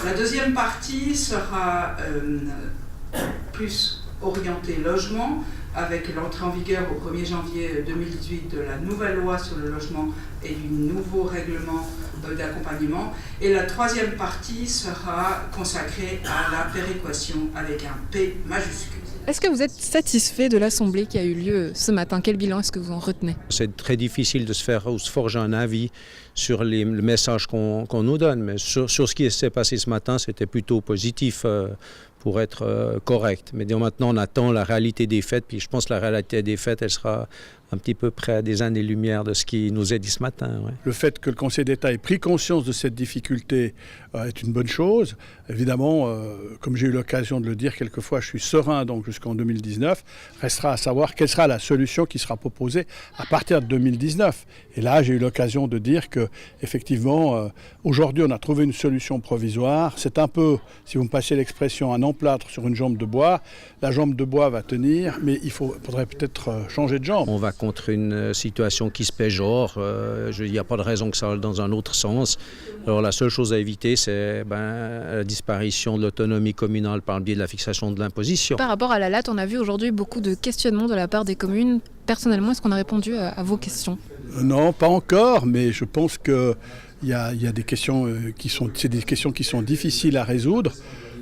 La deuxième partie sera plus orientée logement, avec l'entrée en vigueur au 1er janvier 2018 de la nouvelle loi sur le logement et du nouveau règlement d'accompagnement. Et la troisième partie sera consacrée à la péréquation avec un P majuscule. Est-ce que vous êtes satisfait de l'Assemblée qui a eu lieu ce matin? Quel bilan est-ce que vous en retenez? C'est très difficile de se faire ou se forger un avis sur le message qu'on nous donne, mais sur ce qui s'est passé ce matin, c'était plutôt positif pour être correct. Mais maintenant, on attend la réalité des faits, puis je pense que la réalité des faits, elle sera un petit peu près à des années-lumière de ce qui nous est dit ce matin. Ouais. Le fait que le Conseil d'État ait pris conscience de cette difficulté est une bonne chose. Évidemment, comme j'ai eu l'occasion de le dire quelquefois, je suis serein donc jusqu'en 2019. Restera à savoir quelle sera la solution qui sera proposée à partir de 2019. Et là, j'ai eu l'occasion de dire que, effectivement, aujourd'hui, on a trouvé une solution provisoire. C'est un peu, si vous me passez l'expression, un emplâtre sur une jambe de bois. La jambe de bois va tenir, mais il faudrait peut-être changer de jambe. On va contre une situation qui se péjore. Il n'y a pas de raison que ça aille dans un autre sens. Alors la seule chose à éviter, c'est la disparition de l'autonomie communale par le biais de la fixation de l'imposition. Par rapport à la LAT, on a vu aujourd'hui beaucoup de questionnements de la part des communes. Personnellement, est-ce qu'on a répondu à vos questions? Non, pas encore, mais je pense qu'il y a des questions qui sont difficiles à résoudre.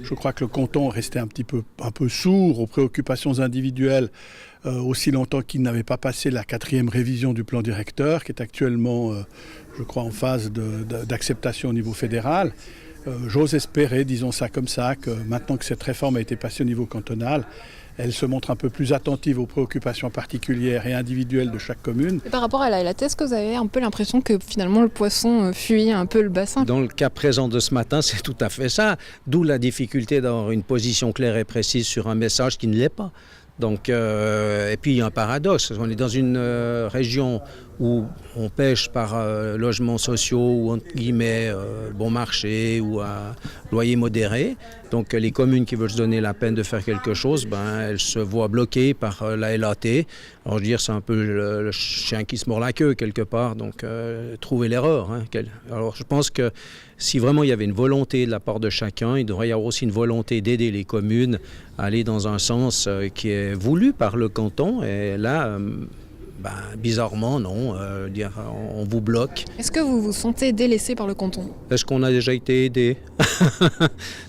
Je crois que le canton restait un peu sourd aux préoccupations individuelles aussi longtemps qu'il n'avait pas passé la 4e révision du plan directeur, qui est actuellement, je crois, en phase d'acceptation au niveau fédéral. J'ose espérer, disons ça comme ça, que maintenant que cette réforme a été passée au niveau cantonal, elle se montre un peu plus attentive aux préoccupations particulières et individuelles de chaque commune. Et par rapport à la LAT, est-ce que vous avez un peu l'impression que finalement le poisson fuit un peu le bassin? Dans le cas présent de ce matin, c'est tout à fait ça. D'où la difficulté d'avoir une position claire et précise sur un message qui ne l'est pas. Donc, et puis il y a un paradoxe. On est dans une région où on pêche par logements sociaux ou entre guillemets bon marché ou à loyer modéré. Donc les communes qui veulent se donner la peine de faire quelque chose, elles se voient bloquées par la LAT. Alors je veux dire, c'est un peu le chien qui se mord la queue quelque part. Donc trouver l'erreur. Hein. Alors je pense que si vraiment il y avait une volonté de la part de chacun, il devrait y avoir aussi une volonté d'aider les communes à aller dans un sens qui est voulu par le canton. Et là, bizarrement, non. On vous bloque. Est-ce que vous vous sentez délaissé par le canton? Est-ce qu'on a déjà été aidé?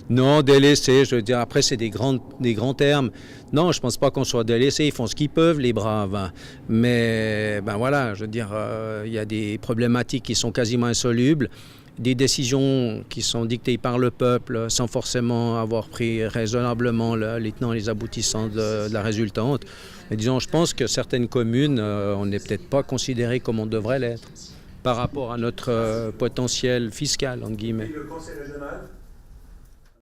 Non, délaissé, je veux dire, après c'est des grands termes. Non, je ne pense pas qu'on soit délaissé. Ils font ce qu'ils peuvent, les braves. Hein. Mais voilà, je veux dire, il y a des problématiques qui sont quasiment insolubles. Des décisions qui sont dictées par le peuple sans forcément avoir pris raisonnablement les tenants et les aboutissants de la résultante. Mais disons, je pense que certaines communes, on n'est peut-être pas considérées comme on devrait l'être par rapport à notre potentiel fiscal, entre guillemets. Et le Conseil régional ?